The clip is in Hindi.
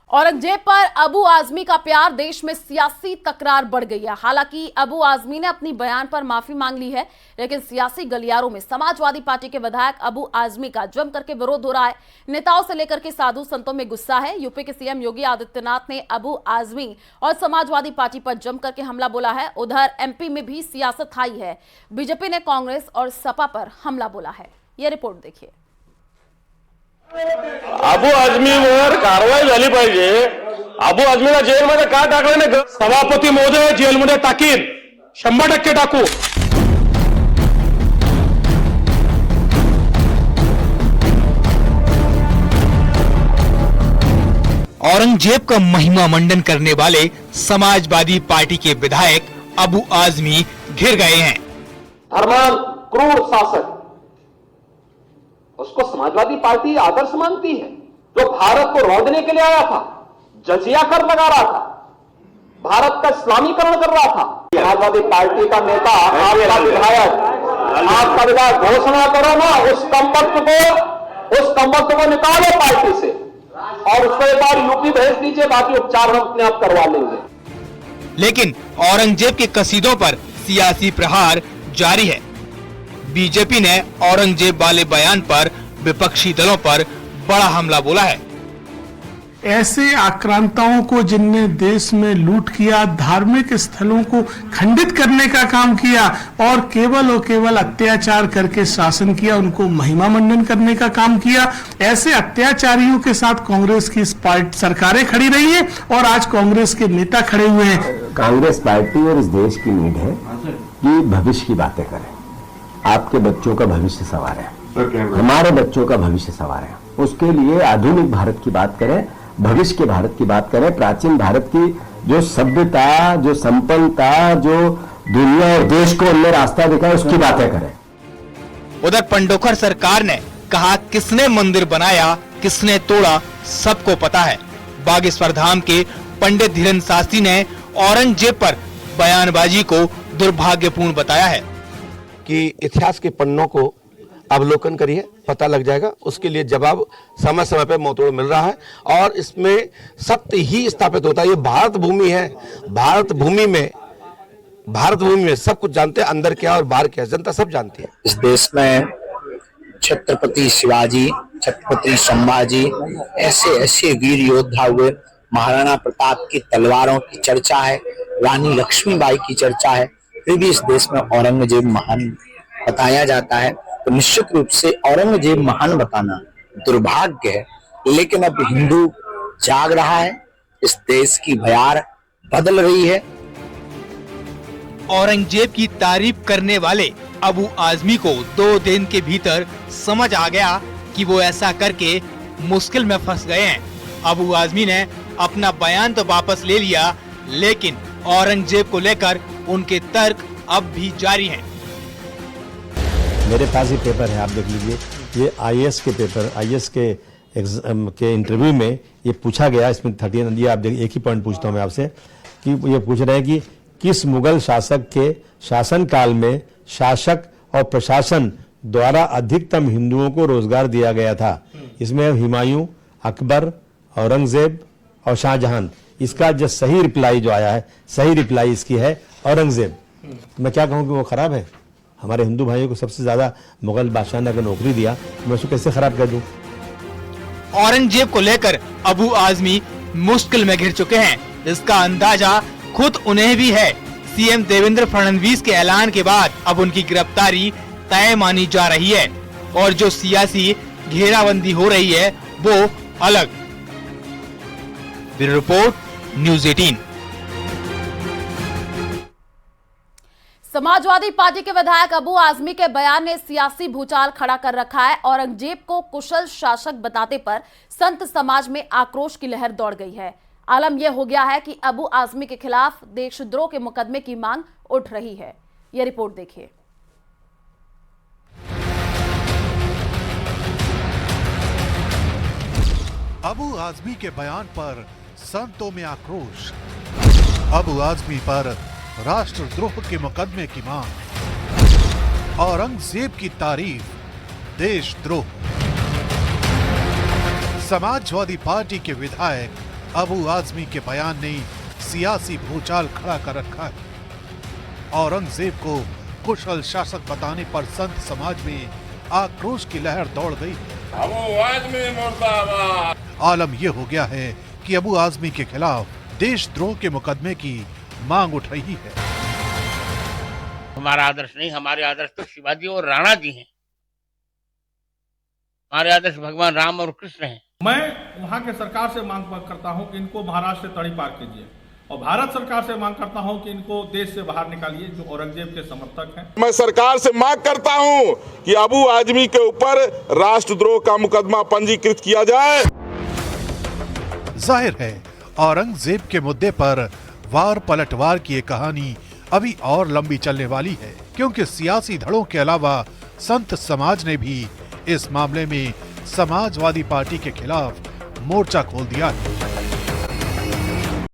औरंगजेब पर अबू आजमी का प्यार, देश में सियासी तकरार बढ़ गई है। हालांकि अबू आजमी ने अपनी बयान पर माफी मांग ली है, लेकिन सियासी गलियारों में समाजवादी पार्टी के विधायक अबू आजमी का जम करके विरोध हो रहा है। नेताओं से लेकर के साधु संतों में गुस्सा है। यूपी के सीएम योगी आदित्यनाथ ने अबू आजमी और समाजवादी पार्टी पर जम करके हमला बोला है। उधर एमपी में भी सियासत हाई है। बीजेपी ने कांग्रेस और सपा पर हमला बोला है। यह रिपोर्ट देखिए। अबू आझमीवर कारवाई झाली पाहिजे। अबू आझमीला जेलमध्ये का टाकलं नाही? सभापती महोदय जेलमध्ये टाकीन, 100% टाकू। औरंगजेब का महिमा मंडन करने वाले समाजवादी पार्टी के विधायक अबू आजमी घिर गए हैं। धर्मान क्रूर शासक, उसको समाजवादी पार्टी आदर्श मानती है। जो भारत को रौंदने के लिए आया था, जजिया कर लगा रहा था, भारत का इस्लामीकरण कर रहा था। समाजवादी पार्टी का नेता, आपका विधायक घोषणा करो ना, उस कमबख्त को निकालो पार्टी से और उसको एक बार यूपी भेज दीजिए, बाकी उपचार हम अपने आप करवा लेंगे। लेकिन औरंगजेब के कसीदों पर सियासी प्रहार जारी है। बीजेपी ने औरंगजेब वाले बयान पर विपक्षी दलों पर बड़ा हमला बोला है। ऐसे आक्रांताओं को जिनने देश में लूट किया, धार्मिक स्थलों को खंडित करने का काम किया और केवल अत्याचार करके शासन किया, उनको महिमा मंडन करने का काम किया, ऐसे अत्याचारियों के साथ कांग्रेस की सरकारें खड़ी रही है और आज कांग्रेस के नेता खड़े हुए हैं। कांग्रेस पार्टी और इस देश की नीड है कि भविष्य की बातें करें। आपके बच्चों का भविष्य सवार है, हमारे बच्चों का भविष्य सवार है। उसके लिए आधुनिक भारत की बात करें, भविष्य के भारत की बात करें, प्राचीन भारत की जो सभ्यता, जो संपन्नता, जो दुनिया और देश को उनने रास्ता दिखाया, उसकी बातें करें। उधर पंडोखर सरकार ने कहा, किसने मंदिर बनाया, किसने तोड़ा, सबको पता है। बागेश्वर धाम के पंडित धीरेन्द्र शास्त्री ने औरंगजेब पर बयानबाजी को दुर्भाग्यपूर्ण बताया है कि इतिहास के पन्नों को अवलोकन करिए, पता लग जाएगा। उसके लिए जवाब समय समय पे मोतोड़ मिल रहा है और इसमें सत्य ही स्थापित होता है। ये भारत भूमि है, भारत भूमि में सब कुछ जानते हैं, अंदर क्या और बाहर क्या, जनता सब जानती है। इस देश में छत्रपति शिवाजी, छत्रपति संभाजी, ऐसे वीर योद्धा हुए। महाराणा प्रताप की तलवारों की चर्चा है, रानी लक्ष्मीबाई की चर्चा है, फिर भी इस देश में औरंगजेब महान बताया जाता है। तो निश्चित रूप से औरंगजेब महान बताना दुर्भाग्य है, लेकिन अब हिंदू जाग रहा है, इस देश की भयार बदल रही है। औरंगजेब की तारीफ करने वाले अबू आजमी को 2 दिन के भीतर समझ आ गया कि वो ऐसा करके मुश्किल में फंस गए हैं। अबू आजमी ने अपना बयान तो वापस ले लिया, लेकिन औरंगजेब को लेकर उनके तर्क अब भी जारी हैं। मेरे पास ये पेपर है, आप देख लीजिए। ये आईएएस के पेपर, आईएएस के एग्जाम के इंटरव्यू में ये पूछा गया। इसमें 30 ये आप देखिए, एक ही पॉइंट पूछता हूँ मैं आपसे कि ये पूछ रहे हैं कि किस मुगल शासक के शासन काल में शासक और प्रशासन द्वारा अधिकतम हिंदुओं को रोजगार दिया गया था। इसमें हुमायूं, अकबर, औरंगजेब और शाहजहां। इसका जो सही रिप्लाई जो आया है, सही रिप्लाई इसकी है औरंगजेब। मैं क्या कहूँ कि वो खराब है? हमारे हिंदू भाइयों को सबसे ज्यादा मुगल बादशाह ने अगर नौकरी दिया, तो मैं उसको कैसे खराब कर दूं? औरंगजेब को लेकर अबू आजमी मुश्किल में घिर चुके हैं। इसका अंदाजा खुद उन्हें भी है। सीएम देवेंद्र फडणवीस के ऐलान के बाद अब उनकी गिरफ्तारी तय मानी जा रही है और जो सियासी घेराबंदी हो रही है वो अलग। Bureau report, news 18। Samajwadi party के विधायक अबू आजमी के बयान ने सियासी भूचाल खड़ा कर रखा है। औरंगजेब को कुशल शासक बताते पर संत समाज में आक्रोश की लहर दौड़ गई है। आलम यह हो गया है कि अबू आजमी के खिलाफ देशद्रोह के मुकदमे की मांग उठ रही है। यह रिपोर्ट देखिए। अबू आजमी के बयान पर संतों में आक्रोश। अबू आजमी पर राष्ट्रद्रोह के मुकदमे की मांग। औरंगजेब की तारीफ, देशद्रोह। समाजवादी पार्टी के विधायक अबू आजमी के बयान ने सियासी भूचाल खड़ा कर रखा है। औरंगजेब को कुशल शासक बताने पर संत समाज में आक्रोश की लहर दौड़ गई। अबू आजमी मुर्दाबाद। आलम यह हो गया है कि अबू आजमी के खिलाफ देशद्रोह के मुकदमे की मांग उठ रही है। हमारा आदर्श नहीं, हमारे आदर्श तो शिवाजी और राणा जी हैं। हमारे आदर्श भगवान राम और कृष्ण हैं। मैं वहाँ के सरकार से मांग करता हूँ कि इनको महाराष्ट्र से तड़ी पार कीजिए और भारत सरकार से मांग करता हूँ कि इनको देश से बाहर निकालिए जो औरंगजेब के समर्थक हैं। मैं सरकार से मांग करता हूं कि अबू आजमी के ऊपर राष्ट्रद्रोह का मुकदमा पंजीकृत किया जाए। जाहिर है औरंगजेब के मुद्दे पर वार पलटवार की ये कहानी अभी और लंबी चलने वाली है, क्योंकि सियासी धड़ों के अलावा संत समाज ने भी इस मामले में समाजवादी पार्टी के खिलाफ मोर्चा खोल दिया है।